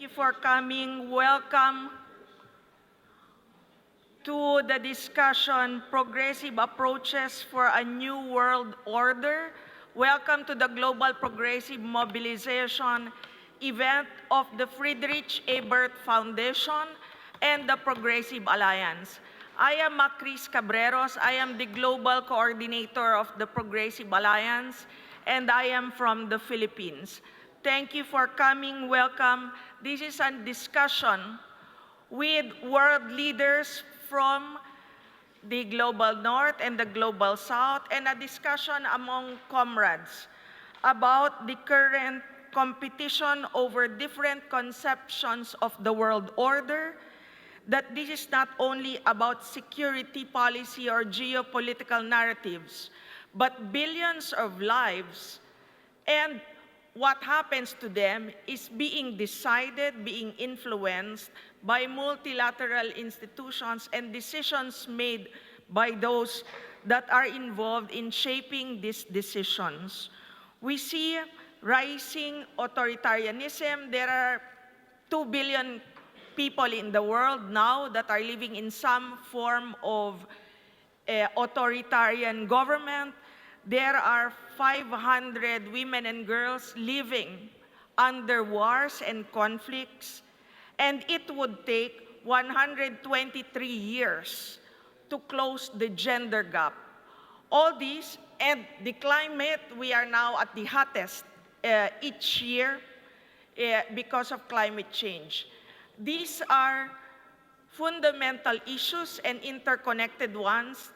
you for coming. Welcome to the discussion, Progressive Approaches for a New World Order. Welcome to the Global Progressive Mobilization event of the Friedrich Ebert Foundation and the Progressive Alliance. I am Macris Cabreros. I am the Global Coordinator of the Progressive Alliance, and I am from the Philippines. Thank you for coming. Welcome. This is a discussion with world leaders from the Global North and the Global South, and a discussion among comrades about the current competition over different conceptions of the world order, that this is not only about security policy or geopolitical narratives, but billions of lives, and what happens to them is being decided, being influenced by multilateral institutions and decisions made by those that are involved in shaping these decisions. We see rising authoritarianism. There are 2 billion people in the world now that are living in some form of authoritarian government. There are 500 women and girls living under wars and conflicts, and it would take 123 years to close the gender gap. All this and the climate, we are now at the hottest each year because of climate change. These are fundamental issues and interconnected ones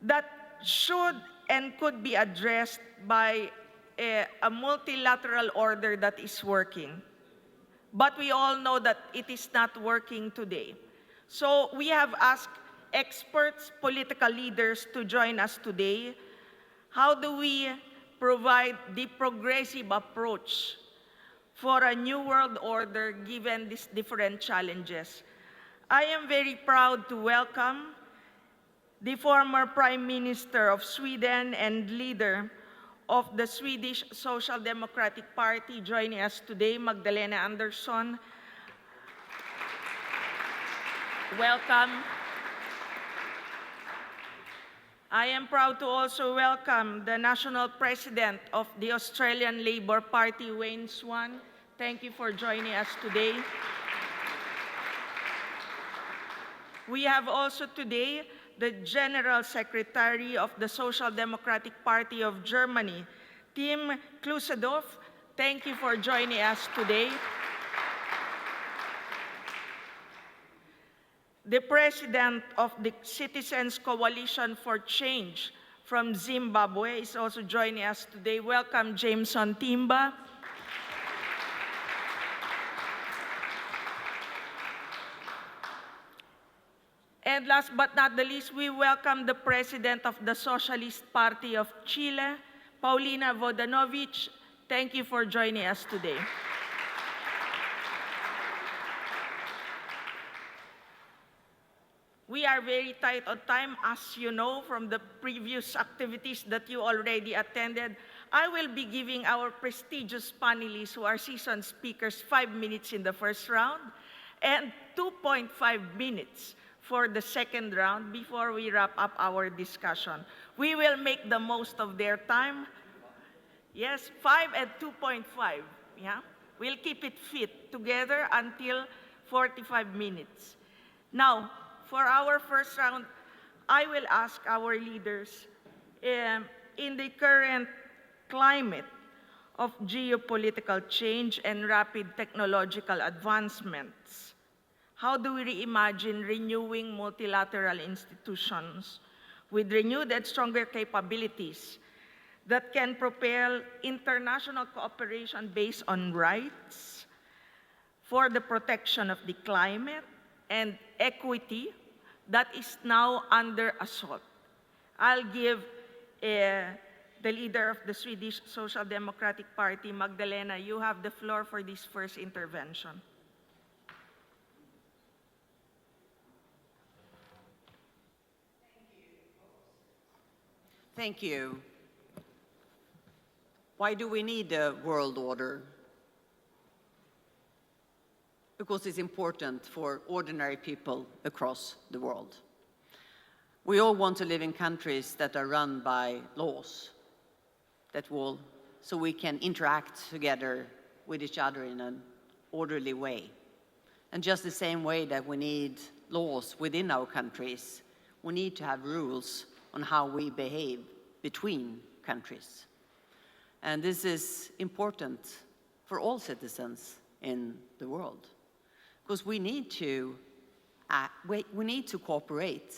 that should and could be addressed by a multilateral order that is working. But we all know that it is not working today. So we have asked experts, political leaders to join us today. How do we provide the progressive approach for a new world order given these different challenges? I am very proud to welcome the former Prime Minister of Sweden and leader of the Swedish Social Democratic Party joining us today, Magdalena Andersson. Welcome. I am proud to also welcome the National President of the Australian Labor Party, Wayne Swan. Thank you for joining us today. We have also today the General Secretary of the Social Democratic Party of Germany, Tim Klusendorf. Thank you for joining us today. The President of the Citizens Coalition for Change from Zimbabwe is also joining us today. Welcome, Jameson Timba. And last but not the least, we welcome the President of the Socialist Party of Chile, Paulina Vodanovic. Thank you for joining us today. We are very tight on time, as you know from the previous activities that you already attended. I will be giving our prestigious panelists who are seasoned speakers 5 minutes in the first round and 2.5 minutes for the second round before we wrap up our discussion. We will make the most of their time. Yes, 5 and 2.5, yeah? We'll keep it fit together until 45 minutes. Now, for our first round, I will ask our leaders, in the current climate of geopolitical change and rapid technological advancements, how do we reimagine renewing multilateral institutions with renewed and stronger capabilities that can propel international cooperation based on rights for the protection of the climate and equity that is now under assault? I'll give the leader of the Swedish Social Democratic Party, Magdalena. You have the floor for this first intervention. Thank you. Why do we need a world order? because it's important for ordinary people across the world. We all want to live in countries that are run by laws, so we can interact together with each other in an orderly way. And just the same way that we need laws within our countries, we need to have rules on how we behave between countries. And this is important for all citizens in the world, because we need to cooperate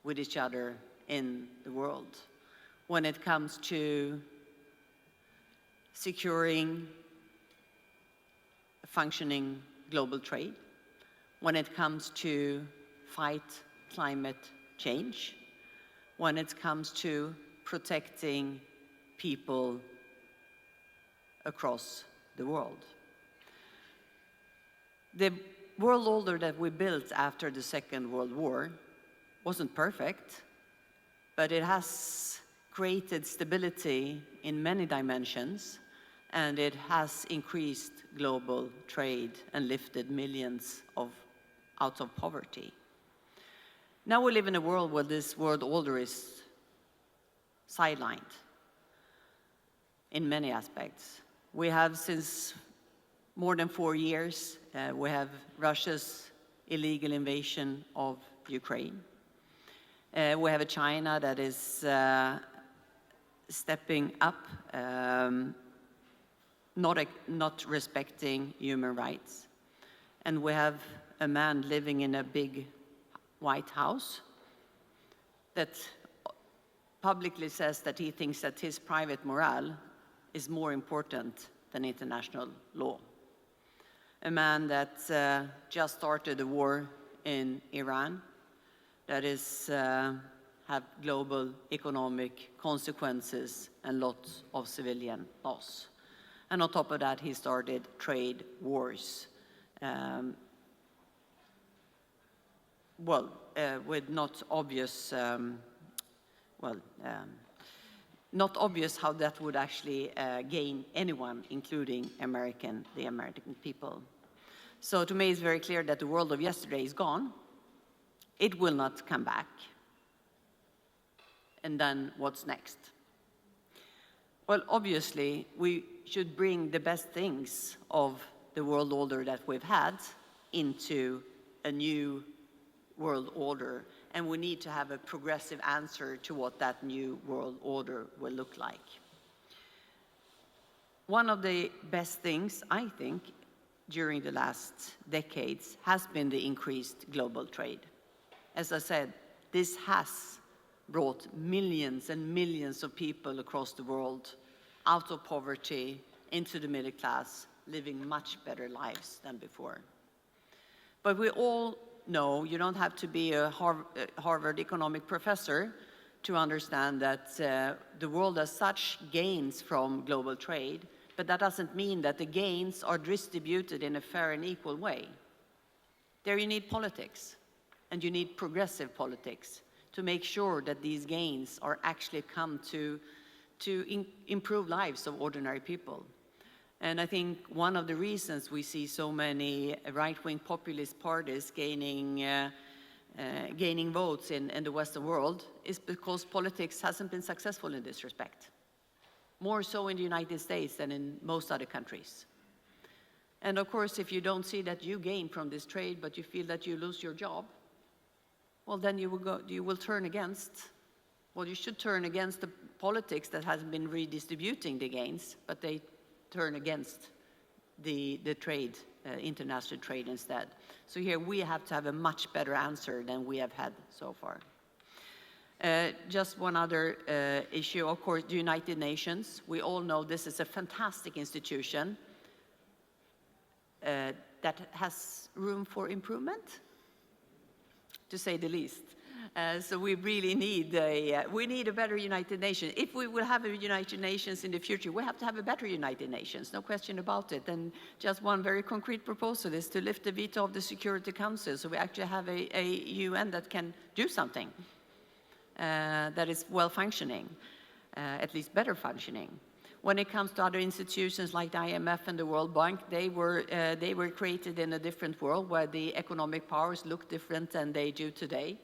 with each other in the world when it comes to securing a functioning global trade, when it comes to fight climate change, when it comes to protecting people across the world. The world order that we built after the Second World War wasn't perfect, but it has created stability in many dimensions, and it has increased global trade and lifted millions out of poverty. Now we live in a world where this world order is sidelined in many aspects. We have, since more than 4 years, we have Russia's illegal invasion of Ukraine. We have a China that is stepping up, not respecting human rights. And we have a man living in a big White House that publicly says that he thinks that his private morale is more important than international law. A man that just started a war in Iran that is have global economic consequences and lots of civilian loss. And on top of that, he started trade wars, with not obvious how that would actually gain anyone, including the American people. So to me, it's very clear that the world of yesterday is gone. It will not come back. And then what's next? Well, obviously, we should bring the best things of the world order that we've had into a new world order, and we need to have a progressive answer to what that new world order will look like. One of the best things, I think, during the last decades has been the increased global trade. As I said, this has brought millions and millions of people across the world out of poverty into the middle class, living much better lives than before. But we all know, you don't have to be a Harvard economic professor to understand that the world as such gains from global trade, but that doesn't mean that the gains are distributed in a fair and equal way. There you need politics, and you need progressive politics to make sure that these gains are actually come to improve lives of ordinary people. And I think one of the reasons we see so many right-wing populist parties gaining votes in the Western world is because politics hasn't been successful in this respect. More so in the United States than in most other countries. And of course, if you don't see that you gain from this trade, but you feel that you lose your job, well, then you will turn against, well, you should turn against the politics that has been redistributing the gains, but they turn against the trade, international trade instead. So here we have to have a much better answer than we have had so far. Just one other issue, of course, the United Nations. We all know this is a fantastic institution that has room for improvement, to say the least. So we really need a better United Nations. If we will have a United Nations in the future, we have to have a better United Nations, no question about it. And just one very concrete proposal is to lift the veto of the Security Council, so we actually have a UN that can do something that is well functioning, at least better functioning. When it comes to other institutions like the IMF and the World Bank, they were created in a different world where the economic powers look different than they do today.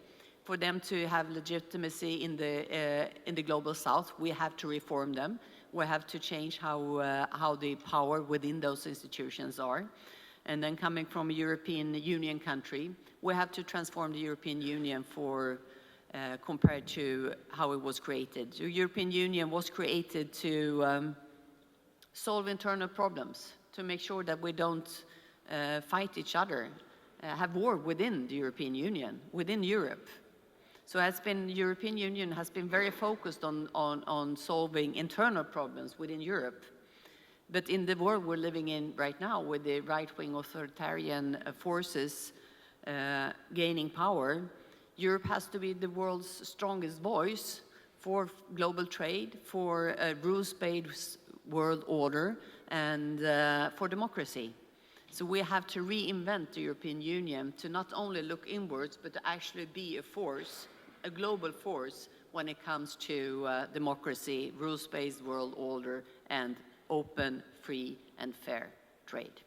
For them to have legitimacy in the global south, we have to reform them. We have to change how the power within those institutions are. And then coming from a European Union country, we have to transform the European Union compared to how it was created. The European Union was created to solve internal problems, to make sure that we don't fight each other, have war within the European Union, within Europe. So the European Union has been very focused on solving internal problems within Europe. But in the world we're living in right now, with the right-wing authoritarian forces gaining power, Europe has to be the world's strongest voice for global trade, for a rules-based world order, and for democracy. So we have to reinvent the European Union to not only look inwards, but to actually be a force, a global force, when it comes to democracy, rules-based world order, and open, free, and fair trade.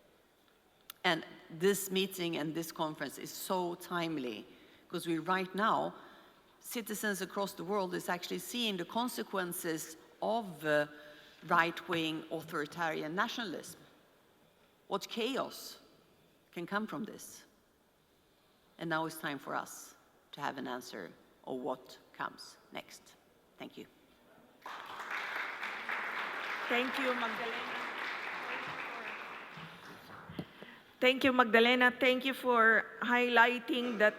And this meeting and this conference is so timely, because right now, citizens across the world is actually seeing the consequences of right-wing authoritarian nationalism. What chaos can come from this? And now it's time for us to have an answer of what comes next. Thank you. Thank you, Magdalena. Thank you, Magdalena. Thank you for highlighting that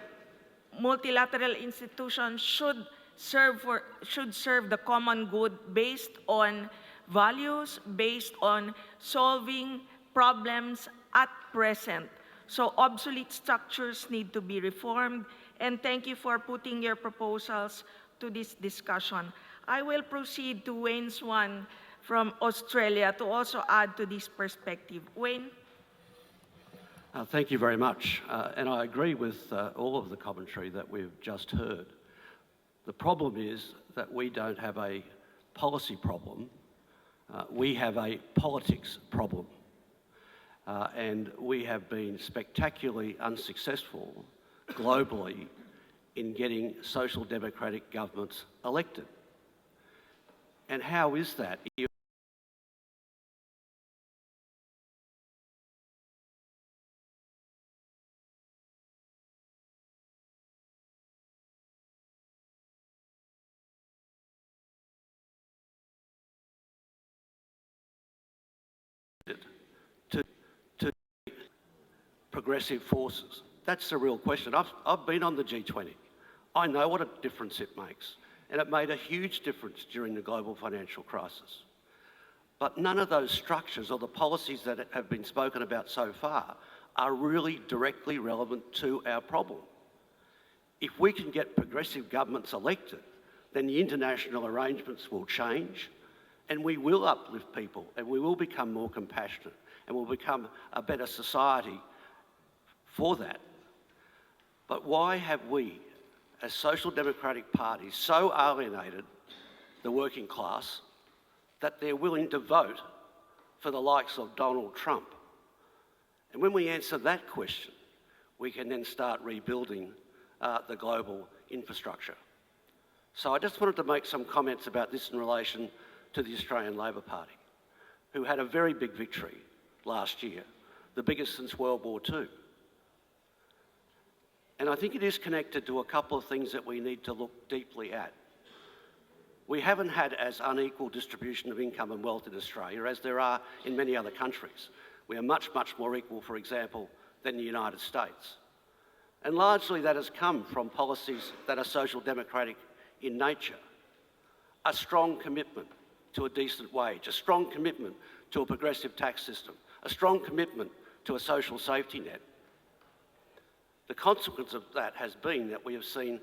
multilateral institutions should serve the common good based on values, based on solving problems at present. So obsolete structures need to be reformed, and thank you for putting your proposals to this discussion. I will proceed to Wayne Swan from Australia to also add to this perspective. Wayne? Thank you very much. And I agree with all of the commentary that we've just heard. The problem is that we don't have a policy problem. We have a politics problem. And we have been spectacularly unsuccessful globally in getting social democratic governments elected. And how is that? To progressive forces? That's the real question. I've been on the G20. I know what a difference it makes, and it made a huge difference during the global financial crisis. But none of those structures or the policies that have been spoken about so far are really directly relevant to our problem. If we can get progressive governments elected, then the international arrangements will change, and we will uplift people, and we will become more compassionate, and we'll become a better society for that. But why have we, as social democratic parties, so alienated the working class that they're willing to vote for the likes of Donald Trump? And when we answer that question, we can then start rebuilding the global infrastructure. So I just wanted to make some comments about this in relation to the Australian Labor Party, who had a very big victory last year, the biggest since World War II. And I think it is connected to a couple of things that we need to look deeply at. We haven't had as unequal distribution of income and wealth in Australia as there are in many other countries. We are much, much more equal, for example, than the United States. And largely that has come from policies that are social democratic in nature. A strong commitment to a decent wage, a strong commitment to a progressive tax system, a strong commitment to a social safety net. The consequence of that has been that we have seen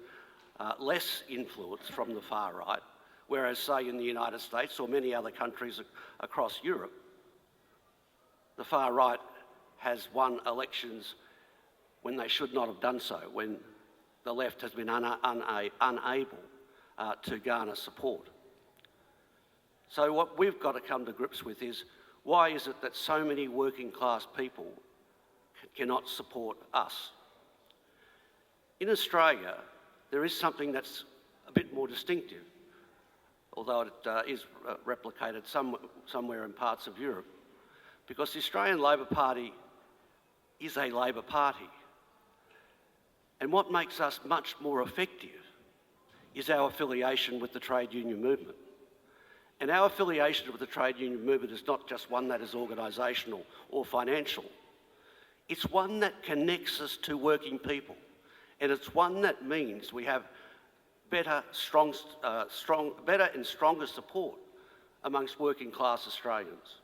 less influence from the far right, whereas, say, in the United States or many other countries across Europe, the far right has won elections when they should not have done so, when the left has been unable to garner support. So what we've got to come to grips with is, why is it that so many working class people cannot support us? In Australia, there is something that's a bit more distinctive, although it is replicated somewhere in parts of Europe, because the Australian Labor Party is a Labor Party. And what makes us much more effective is our affiliation with the trade union movement. And our affiliation with the trade union movement is not just one that is organisational or financial. It's one that connects us to working people. And it's one that means we have better and stronger support amongst working class Australians.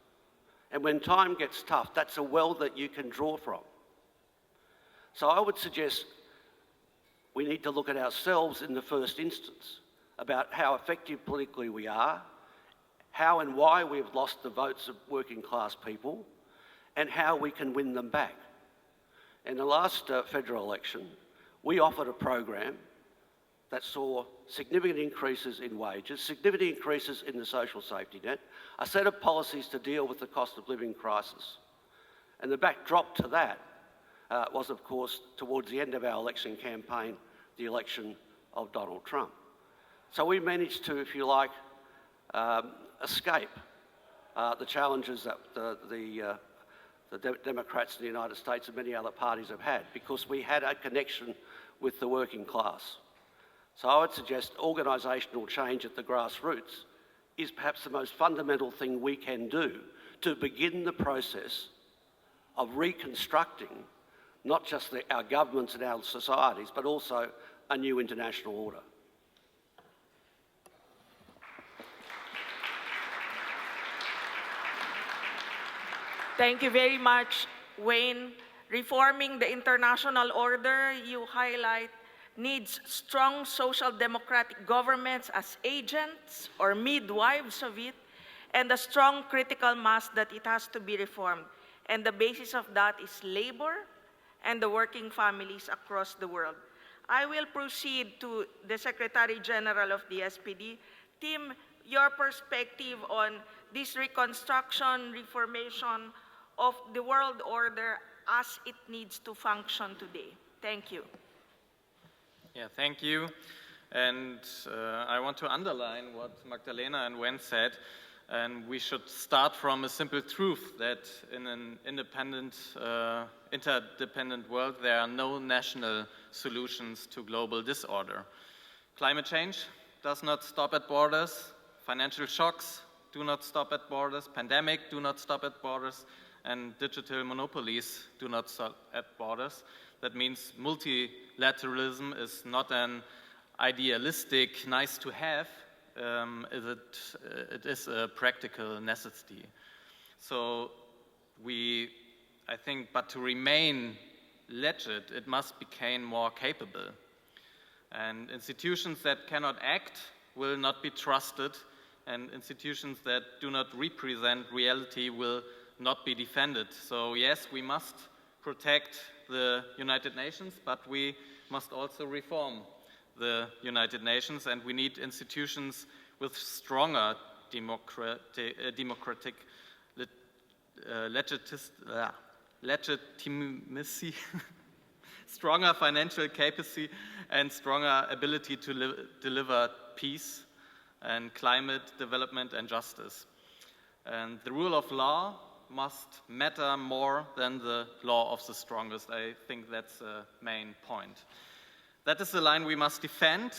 And when time gets tough, that's a well that you can draw from. So I would suggest we need to look at ourselves in the first instance about how effective politically we are, how and why we've lost the votes of working class people, and how we can win them back. In the last federal election, we offered a program that saw significant increases in wages, significant increases in the social safety net, a set of policies to deal with the cost of living crisis. And the backdrop to that was, of course, towards the end of our election campaign, the election of Donald Trump. So we managed to, if you like, escape the challenges that the Democrats in the United States and many other parties have had, because we had a connection with the working class. So I would suggest organisational change at the grassroots is perhaps the most fundamental thing we can do to begin the process of reconstructing not just our governments and our societies, but also a new international order. Thank you very much, Wayne. Reforming the international order, you highlight, needs strong social democratic governments as agents or midwives of it, and a strong critical mass that it has to be reformed. And the basis of that is labor and the working families across the world. I will proceed to the Secretary General of the SPD. Tim, your perspective on this reconstruction, reformation of the world order as it needs to function today. Thank you. Yeah, thank you. And I want to underline what Magdalena and Wen said. And we should start from a simple truth that in an independent, interdependent world, there are no national solutions to global disorder. Climate change does not stop at borders. Financial shocks do not stop at borders. Pandemic do not stop at borders. And digital monopolies do not stop at borders. That means multilateralism is not an idealistic, nice to have. It is a practical necessity. So I think, but to remain legit, it must become more capable. And institutions that cannot act will not be trusted, and institutions that do not represent reality will not be defended. So yes, we must protect the United Nations, but we must also reform the United Nations, and we need institutions with stronger democratic legitimacy, stronger financial capacity, and stronger ability to deliver peace and climate development and justice. And the rule of law must matter more than the law of the strongest. I think that's the main point. That is the line we must defend,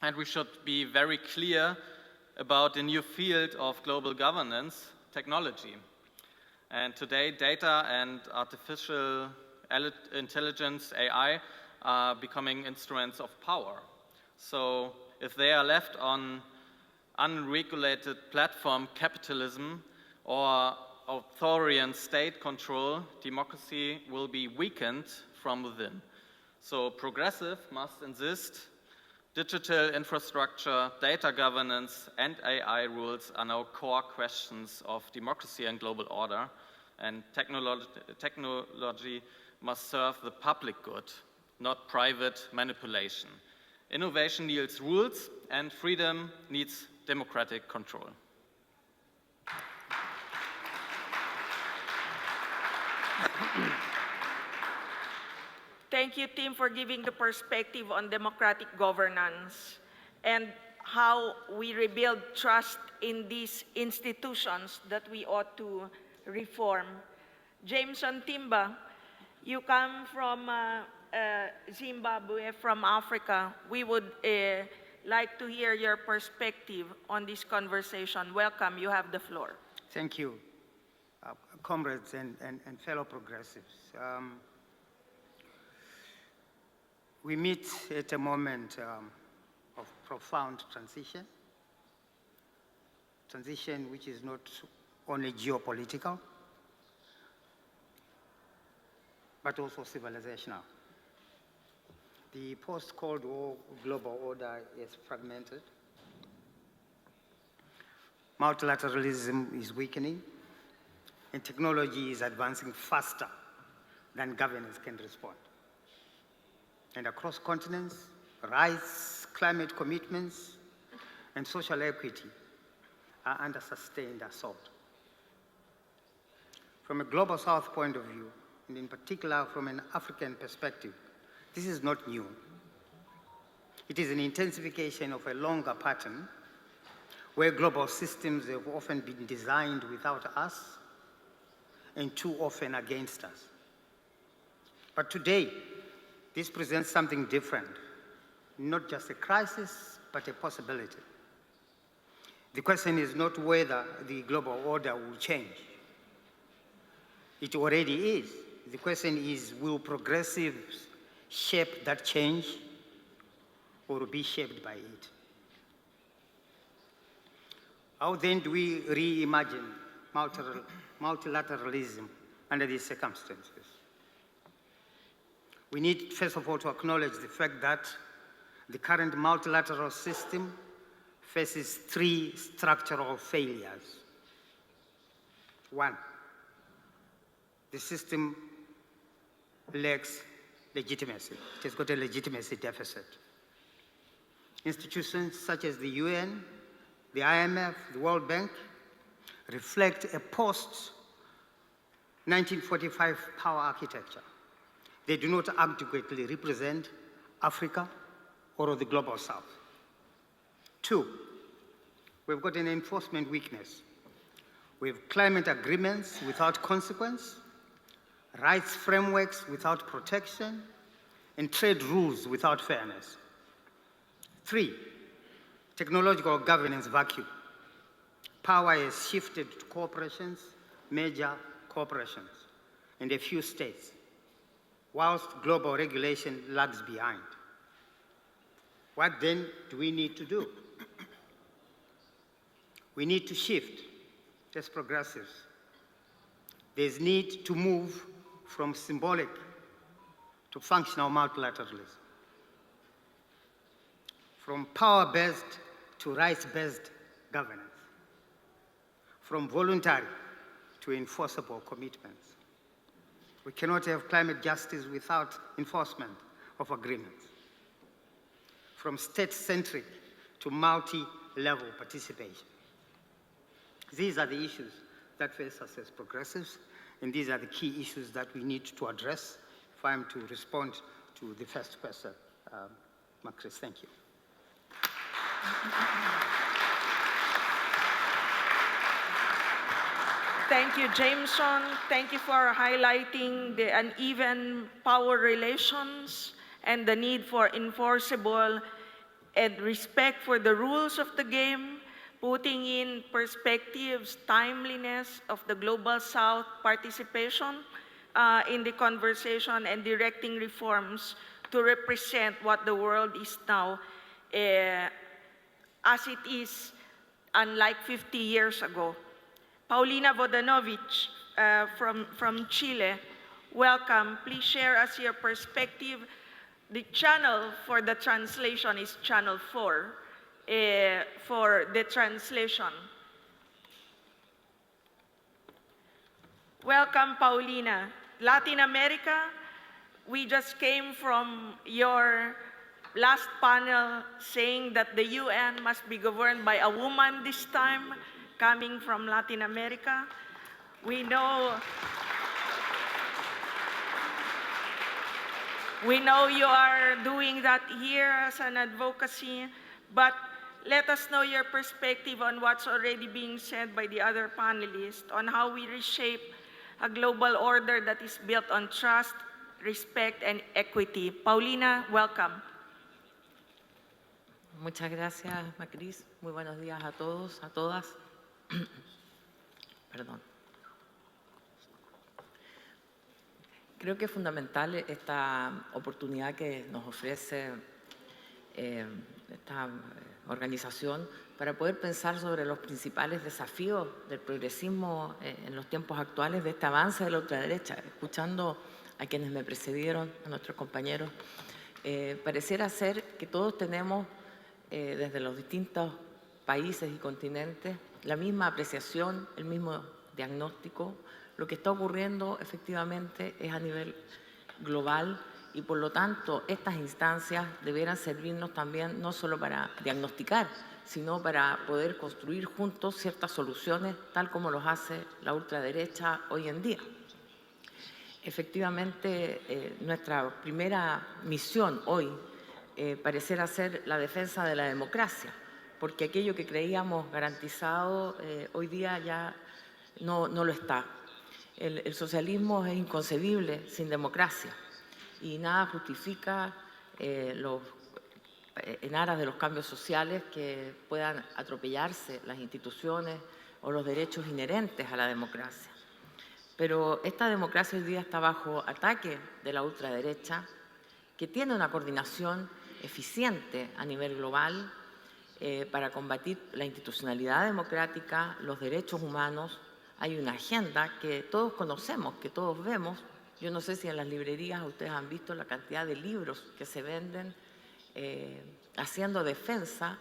and we should be very clear about a new field of global governance, technology. And today, data and artificial intelligence, AI, are becoming instruments of power. So if they are left on unregulated platform capitalism or authoritarian state control, democracy will be weakened from within. So progressive must insist digital infrastructure, data governance, and AI rules are now core questions of democracy and global order, and technology must serve the public good, not private manipulation. Innovation needs rules, and freedom needs democratic control. Thank you, Tim, for giving the perspective on democratic governance and how we rebuild trust in these institutions that we ought to reform. Jameson Timba, you come from Zimbabwe, from Africa. We would like to hear your perspective on this conversation. Welcome, you have the floor. Thank you, comrades and fellow progressives. We meet at a moment of profound transition which is not only geopolitical, but also civilizational. The post-Cold War global order is fragmented. Multilateralism is weakening, and technology is advancing faster than governance can respond. And across continents, rights, climate commitments, and social equity are under sustained assault. From a global South point of view, and in particular from an African perspective, this is not new. It is an intensification of a longer pattern where global systems have often been designed without us and too often against us. But today, this presents something different, not just a crisis, but a possibility. The question is not whether the global order will change. It already is. The question is, will progressives shape that change or be shaped by it? How then do we reimagine multilateralism under these circumstances? We need, first of all, to acknowledge the fact that the current multilateral system faces three structural failures. One, the system lacks legitimacy. It has got a legitimacy deficit. Institutions such as the UN, the IMF, the World Bank reflect a post-1945 power architecture. They do not adequately represent Africa or the global South. Two, we've got an enforcement weakness. We have climate agreements without consequence, rights frameworks without protection, and trade rules without fairness. Three, technological governance vacuum. Power has shifted to corporations, major corporations, and a few states, whilst global regulation lags behind. What then do we need to do? We need to shift as progressives. There's need to move from symbolic to functional multilateralism, from power-based to rights-based governance, from voluntary to enforceable commitments. We cannot have climate justice without enforcement of agreements, from state-centric to multi-level participation. These are the issues that face us as progressives, and these are the key issues that we need to address if I'm to respond to the first question. Chris, thank you. Thank you, Jameson. Thank you for highlighting the uneven power relations and the need for enforceable and respect for the rules of the game, putting in perspectives, timeliness of the Global South participation in the conversation and directing reforms to represent what the world is now as it is, unlike 50 years ago. Paulina Vodanovic from Chile, welcome. Please share us your perspective. The channel for the translation is channel 4 for the translation. Welcome, Paulina. Latin America, we just came from your last panel saying that the UN must be governed by a woman this time, coming from Latin America. We know We know you are doing that here as an advocacy, but let us know your perspective on what's already being said by the other panelists on how we reshape a global order that is built on trust, respect, and equity. Paulina, welcome. Muchas gracias, Macris. Muy buenos días a todos, a todas. Perdón. Creo que es fundamental esta oportunidad que nos ofrece esta organización para poder pensar sobre los principales desafíos del progresismo en los tiempos actuales, de este avance de la ultraderecha. Escuchando a quienes me precedieron, a nuestros compañeros, pareciera ser que todos tenemos desde los distintos países y continentes la misma apreciación, el mismo diagnóstico. Lo que está ocurriendo efectivamente es a nivel global y por lo tanto estas instancias debieran servirnos también no solo para diagnosticar, sino para poder construir juntos ciertas soluciones tal como los hace la ultraderecha hoy en día. Efectivamente, nuestra primera misión hoy pareciera ser la defensa de la democracia, porque aquello que creíamos garantizado hoy día ya no lo está. El socialismo es inconcebible sin democracia y nada justifica en aras de los cambios sociales que puedan atropellarse las instituciones o los derechos inherentes a la democracia. Pero esta democracia hoy día está bajo ataque de la ultraderecha, que tiene una coordinación eficiente a nivel global para combatir la institucionalidad democrática, los derechos humanos. Hay una agenda que todos conocemos, que todos vemos. Yo no sé si en las librerías ustedes han visto la cantidad de libros que se venden haciendo defensa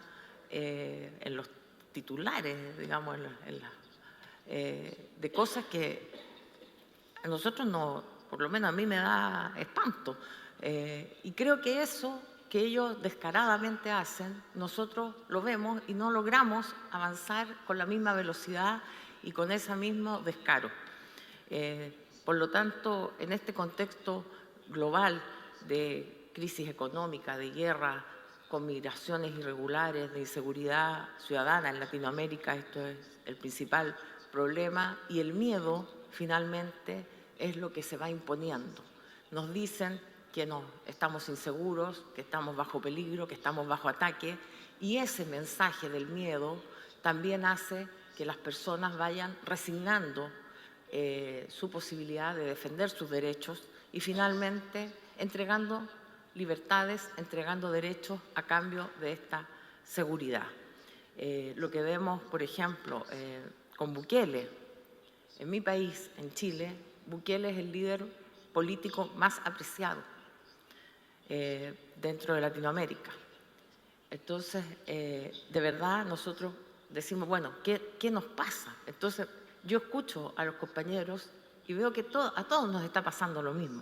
en los titulares, digamos, de cosas que a nosotros no, por lo menos a mí me da espanto. Y creo que eso que ellos descaradamente hacen, nosotros lo vemos y no logramos avanzar con la misma velocidad y con ese mismo descaro. Por lo tanto, en este contexto global de crisis económica, de guerra, con migraciones irregulares, de inseguridad ciudadana en Latinoamérica, esto es el principal problema, y el miedo finalmente es lo que se va imponiendo. Nos dicen que estamos inseguros, que estamos bajo peligro, que estamos bajo ataque, y ese mensaje del miedo también hace que las personas vayan resignando su posibilidad de defender sus derechos y finalmente entregando libertades, entregando derechos a cambio de esta seguridad. Lo que vemos, por ejemplo, con Bukele, en mi país, en Chile, Bukele es el líder político más apreciado dentro de Latinoamérica. Entonces, de verdad, nosotros decimos, bueno, ¿qué nos pasa? Entonces, yo escucho a los compañeros y veo que a todos nos está pasando lo mismo.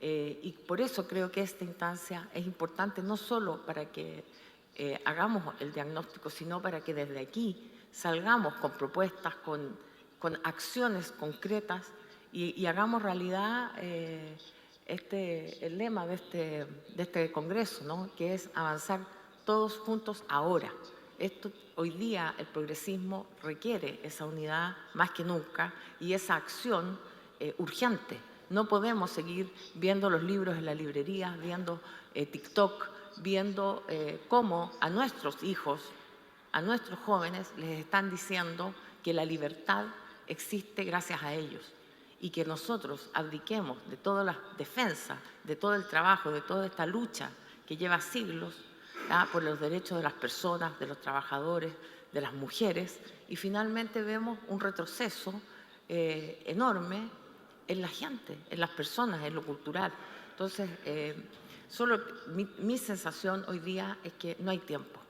Y por eso creo que esta instancia es importante no solo para que hagamos el diagnóstico, sino para que desde aquí salgamos con propuestas, con acciones concretas y hagamos realidad el lema de este Congreso, ¿no? Que es avanzar todos juntos ahora. Hoy día el progresismo requiere esa unidad más que nunca y esa acción urgente. No podemos seguir viendo los libros en la librería, viendo TikTok, viendo cómo a nuestros hijos, a nuestros jóvenes les están diciendo que la libertad existe gracias a ellos y que nosotros abdiquemos de toda la defensa, de todo el trabajo, de toda esta lucha que lleva siglos por los derechos de las personas, de los trabajadores, de las mujeres, y finalmente vemos un retroceso enorme en la gente, en las personas, en lo cultural. Entonces, mi sensación hoy día es que no hay tiempo,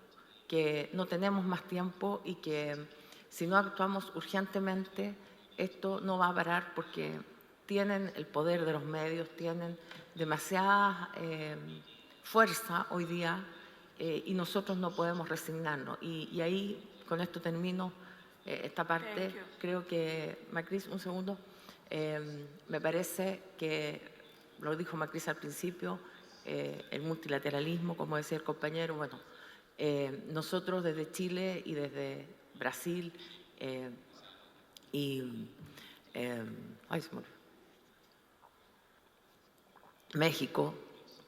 que no tenemos más tiempo y que si no actuamos urgentemente, esto no va a parar porque tienen el poder de los medios, tienen demasiada fuerza hoy día y nosotros no podemos resignarnos. Y ahí, con esto termino esta parte. Creo que, Macris, un segundo, me parece que lo dijo Macris al principio, el multilateralismo, como decía el compañero, bueno, nosotros desde Chile y desde Brasil ay, se me olvidó. México,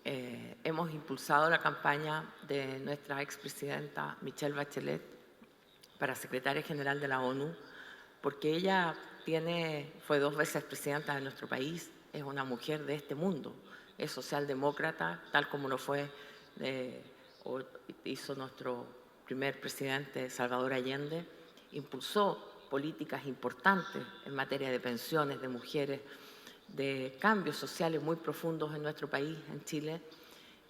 hemos impulsado la campaña de nuestra expresidenta Michelle Bachelet para secretaria general de la ONU, porque ella fue 2 veces presidenta de nuestro país, es una mujer de este mundo, es socialdemócrata, tal como lo fue o hizo nuestro primer presidente Salvador Allende, impulsó políticas importantes en materia de pensiones, de mujeres, de cambios sociales muy profundos en nuestro país, en Chile,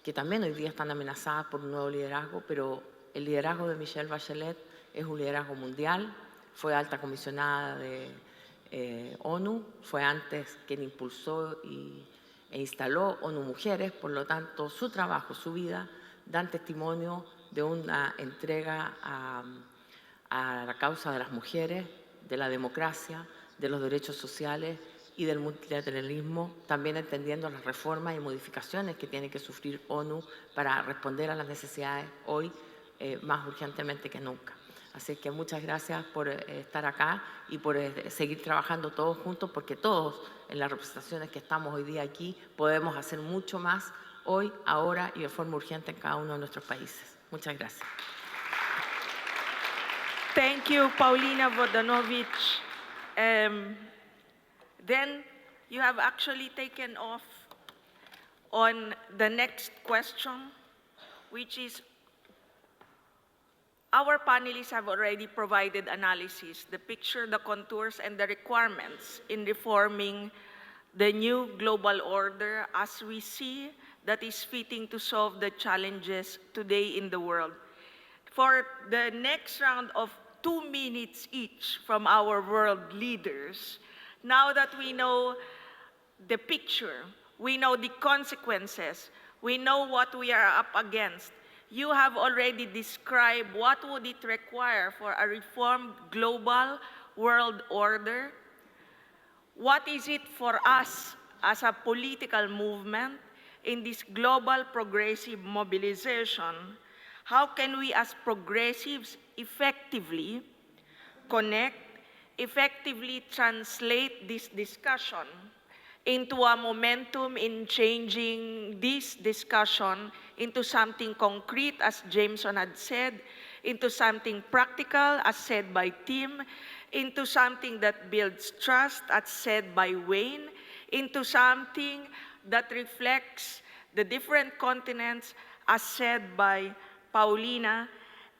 que también hoy día están amenazadas por un nuevo liderazgo, pero el liderazgo de Michelle Bachelet es un liderazgo mundial, fue alta comisionada de ONU, fue antes quien impulsó e instaló ONU Mujeres, por lo tanto su trabajo, su vida, dan testimonio de una entrega a la causa de las mujeres, de la democracia, de los derechos sociales y del multilateralismo, también entendiendo las reformas y modificaciones que tiene que sufrir ONU para responder a las necesidades hoy más urgentemente que nunca. Así que muchas gracias por estar acá y por seguir trabajando todos juntos, porque todos en las representaciones que estamos hoy día aquí podemos hacer mucho más hoy, ahora y de forma urgente en cada uno de nuestros países. Muchas gracias. Thank you, Paulina Vodanovic. Then you have actually taken off on the next question, which is, our panelists have already provided analysis, the picture, the contours, and the requirements in reforming the new global order as we see that is fitting to solve the challenges today in the world. For the next round of 2 minutes each from our world leaders, now that we know the picture, we know the consequences, we know what we are up against, you have already described what would it require for a reformed global world order. What is it for us as a political movement in this global progressive mobilization? How can we as progressives effectively connect, effectively translate this discussion into a momentum in changing this discussion into something concrete, as Jameson had said, into something practical, as said by Tim, into something that builds trust, as said by Wayne, into something that reflects the different continents, as said by Paulina,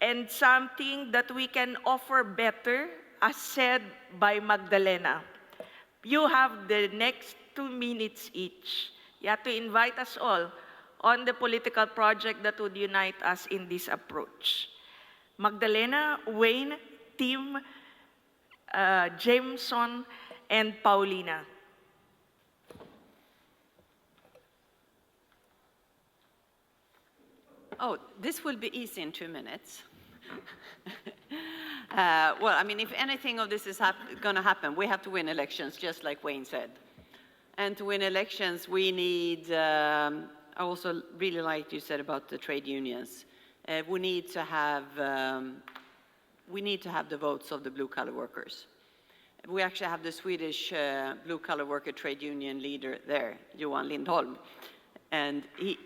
and something that we can offer better, as said by Magdalena. You have the next 2 minutes each. You have to invite us all on the political project that would unite us in this approach. Magdalena, Wayne, Tim, Jameson, and Paulina. Oh, this will be easy in 2 minutes. Well, I mean, if anything of this is going to happen, we have to win elections, just like Wayne said. And to win elections, we need, I also really liked you said about the trade unions. We need to have the votes of the blue-collar workers. We actually have the Swedish blue-collar worker trade union leader there, Johan Lindholm. And he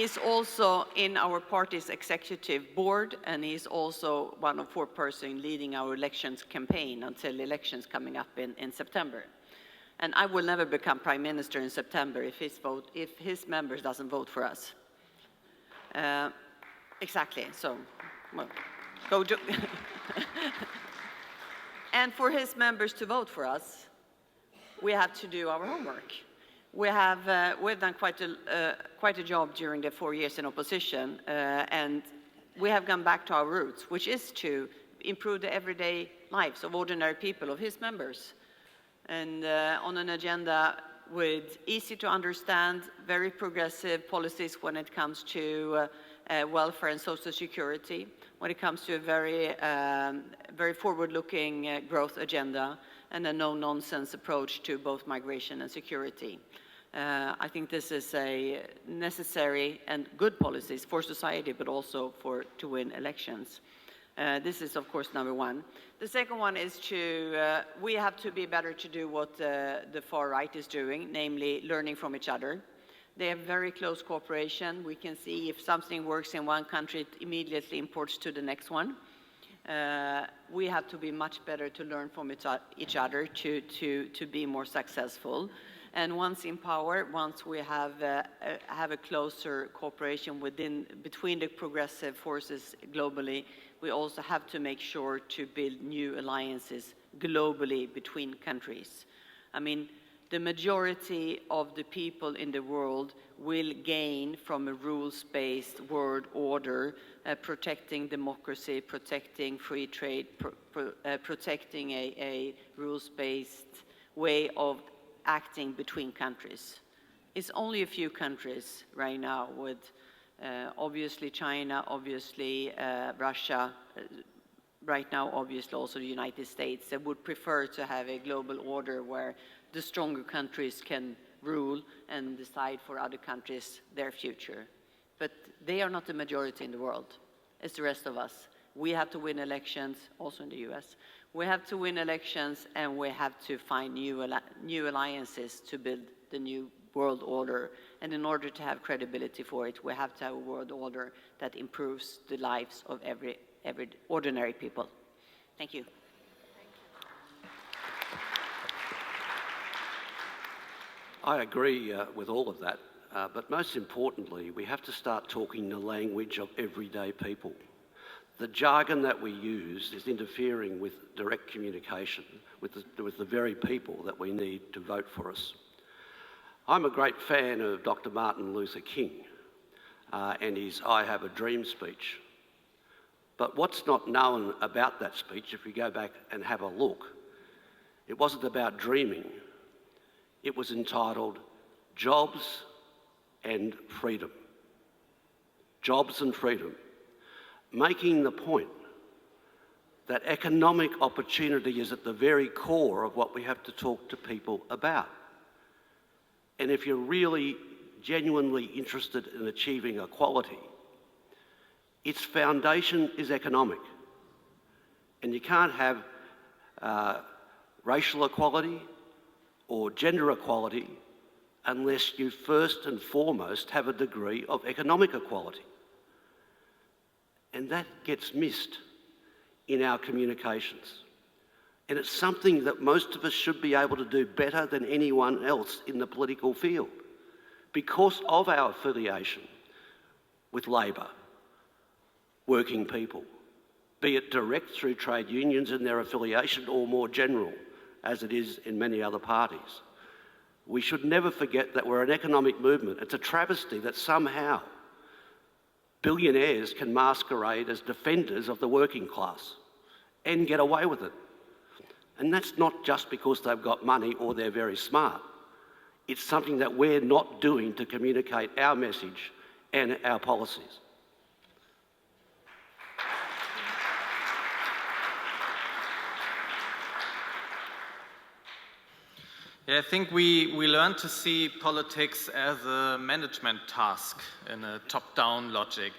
is also in our party's executive board, and he's also one of 4 persons leading our elections campaign until elections coming up in September. And I will never become prime minister in September if his members doesn't vote for us. Exactly. So, well, go do. And for his members to vote for us, we have to do our homework. We've done quite a job during the 4 years in opposition, and we have gone back to our roots, which is to improve the everyday lives of ordinary people, of his members, and on an agenda with easy to understand, very progressive policies when it comes to welfare and social security, when it comes to a very forward-looking growth agenda and a no-nonsense approach to both migration and security. I think this is a necessary and good policies for society, but also to win elections. This is, of course, number one. The second one is we have to be better to do what the far right is doing, namely learning from each other. They have very close cooperation. We can see if something works in one country, it immediately imports to the next one. We have to be much better to learn from each other to be more successful. And once in power, once we have a closer cooperation between the progressive forces globally, we also have to make sure to build new alliances globally between countries. I mean, the majority of the people in the world will gain from a rules-based world order, protecting democracy, protecting free trade, protecting a rules-based way of acting between countries. It's only a few countries right now with obviously China, obviously Russia, right now obviously also the United States, that would prefer to have a global order where the stronger countries can rule and decide for other countries their future. But they are not the majority in the world. It's the rest of us. We have to win elections, also in the US. We have to win elections, and we have to find new alliances to build the new world order. And in order to have credibility for it, we have to have a world order that improves the lives of every ordinary people. Thank you. I agree with all of that, but most importantly, we have to start talking the language of everyday people. The jargon that we use is interfering with direct communication with the very people that we need to vote for us. I'm a great fan of Dr. Martin Luther King and his I Have a Dream speech. But what's not known about that speech, if we go back and have a look, it wasn't about dreaming. It was entitled Jobs and Freedom. Jobs and Freedom, making the point that economic opportunity is at the very core of what we have to talk to people about. And if you're really genuinely interested in achieving equality, its foundation is economic. And you can't have racial equality or gender equality unless you first and foremost have a degree of economic equality. And that gets missed in our communications. And it's something that most of us should be able to do better than anyone else in the political field because of our affiliation with Labor, working people, be it direct through trade unions and their affiliation or more general, as it is in many other parties. We should never forget that we're an economic movement. It's a travesty that somehow billionaires can masquerade as defenders of the working class and get away with it. And that's not just because they've got money or they're very smart. It's something that we're not doing to communicate our message and our policies. Yeah, I think we learned to see politics as a management task in a top-down logic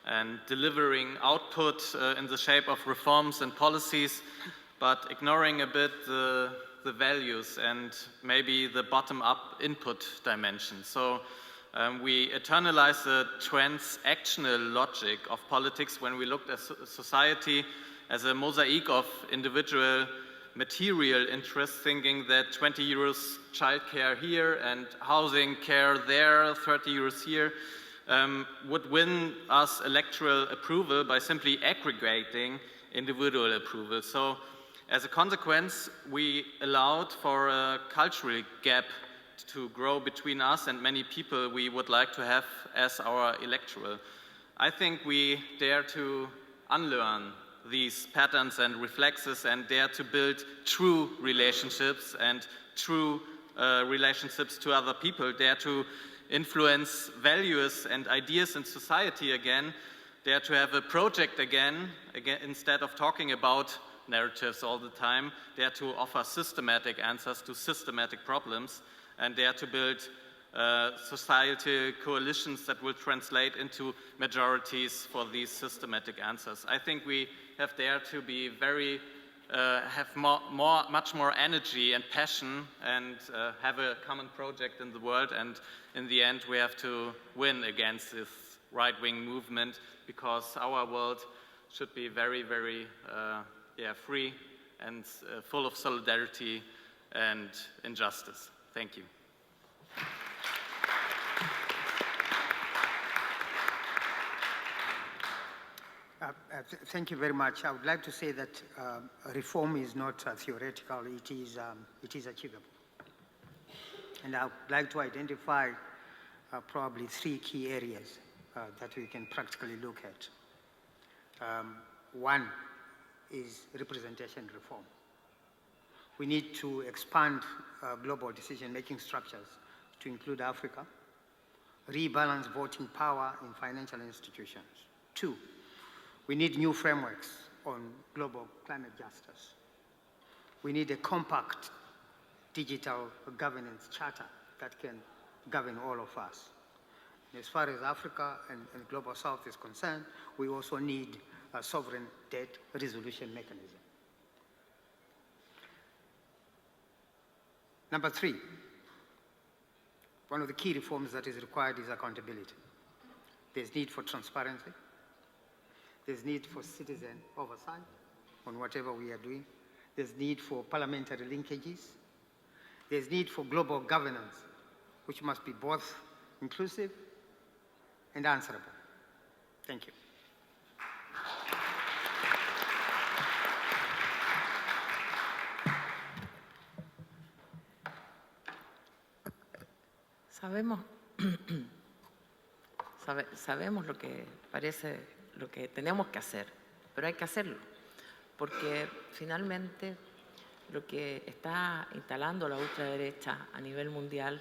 and delivering output in the shape of reforms and policies, but ignoring a bit the values and maybe the bottom-up input dimension. So we internalize the transactional logic of politics when we looked at society as a mosaic of individual material interests, thinking that 20 euros childcare here and housing care there, 30 euros here, would win us electoral approval by simply aggregating individual approval. So as a consequence, we allowed for a cultural gap to grow between us and many people we would like to have as our electoral. I think we dare to unlearn these patterns and reflexes and dare to build true relationships and true relationships to other people, dare to influence values and ideas in society again, dare to have a project again, instead of talking about narratives all the time, dare to offer systematic answers to systematic problems, and dare to build societal coalitions that will translate into majorities for these systematic answers. I think we have dared to be very, have much more energy and passion, and have a common project in the world, and in the end we have to win against this right-wing movement, because our world should be very, very free and full of solidarity and injustice. Thank you. Thank you very much. I would like to say that reform is not theoretical, it is achievable. And I would like to identify probably 3 key areas that we can practically look at. One is representation reform. We need to expand global decision-making structures to include Africa, rebalance voting power in financial institutions. 2, we need new frameworks on global climate justice. We need a compact digital governance charter that can govern all of us. As far as Africa and Global South is concerned, we also need a sovereign debt resolution mechanism. Number 3, one of the key reforms that is required is accountability. There's need for transparency. There's need for citizen oversight on whatever we are doing. There's need for parliamentary linkages. There's need for global governance, which must be both inclusive and answerable. Thank you. Sabemos lo que parece, lo que tenemos que hacer, pero hay que hacerlo, porque finalmente lo que está instalando la ultraderecha a nivel mundial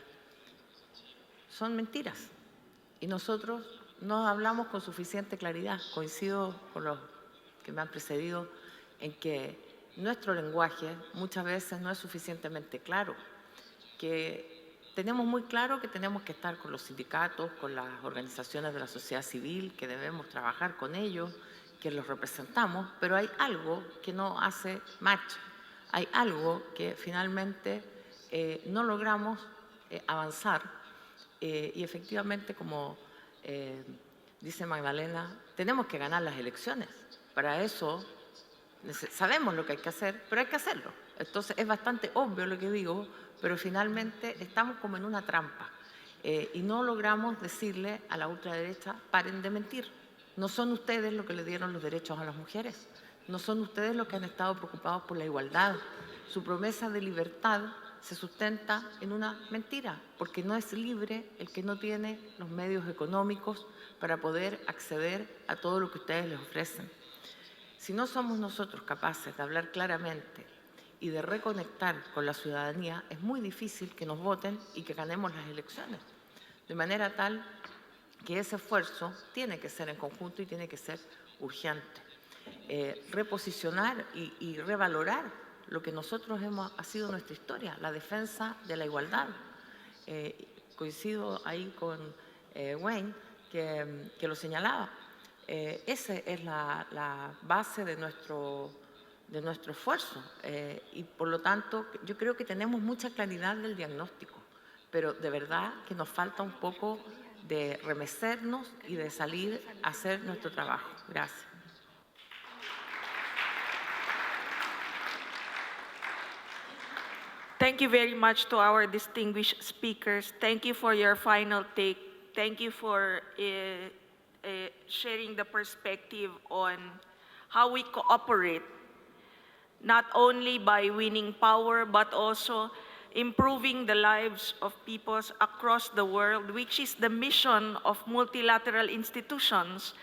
son mentiras, y nosotros no hablamos con suficiente claridad. Coincido con los que me han precedido en que nuestro lenguaje muchas veces no es suficientemente claro, que tenemos muy claro que tenemos que estar con los sindicatos, con las organizaciones de la sociedad civil, que debemos trabajar con ellos, que los representamos, pero hay algo que no hace match, hay algo que finalmente no logramos avanzar, y efectivamente, como dice Magdalena, tenemos que ganar las elecciones. Para eso sabemos lo que hay que hacer, pero hay que hacerlo. Entonces es bastante obvio lo que digo, pero finalmente estamos como en una trampa y no logramos decirle a la ultraderecha: paren de mentir. No son ustedes los que le dieron los derechos a las mujeres, no son ustedes los que han estado preocupados por la igualdad. Su promesa de libertad se sustenta en una mentira, porque no es libre el que no tiene los medios económicos para poder acceder a todo lo que ustedes les ofrecen. Si no somos nosotros capaces de hablar claramente y de reconectar con la ciudadanía, es muy difícil que nos voten y que ganemos las elecciones. De manera tal que ese esfuerzo tiene que ser en conjunto y tiene que ser urgente. Reposicionar y revalorar lo que nosotros ha sido nuestra historia, la defensa de la igualdad. Coincido ahí con Wayne, que lo señalaba. Esa es la base de nuestro esfuerzo, y por lo tanto yo creo que tenemos mucha claridad del diagnóstico, pero de verdad que nos falta un poco de remecernos y de salir a hacer nuestro trabajo. Gracias. Thank you very much to our distinguished speakers. Thank you for your final take. Thank you for sharing the perspective on how we cooperate, not only by winning power, but also improving the lives of peoples across the world, which is the mission of multilateral institutions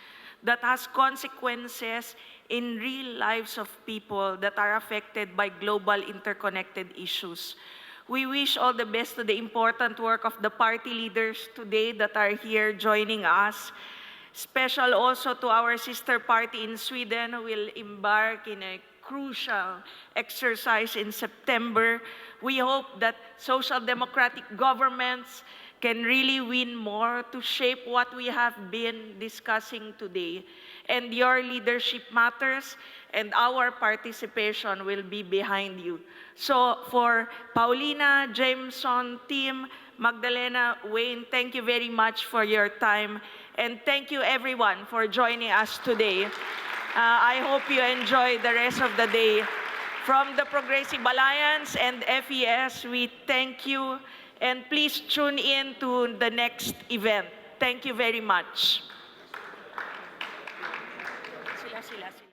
that has consequences in real lives of people that are affected by global interconnected issues. We wish all the best to the important work of the party leaders today that are here joining us. Special also to our sister party in Sweden who will embark in a crucial exercise in September. We hope that social democratic governments can really win more to shape what we have been discussing today. And your leadership matters, and our participation will be behind you. So for Paulina, Jameson, team, Magdalena, Wayne, thank you very much for your time. And thank you everyone for joining us today. I hope you enjoy the rest of the day. From the Progressive Alliance and FES, we thank you. And please tune in to the next event. Thank you very much. Sila.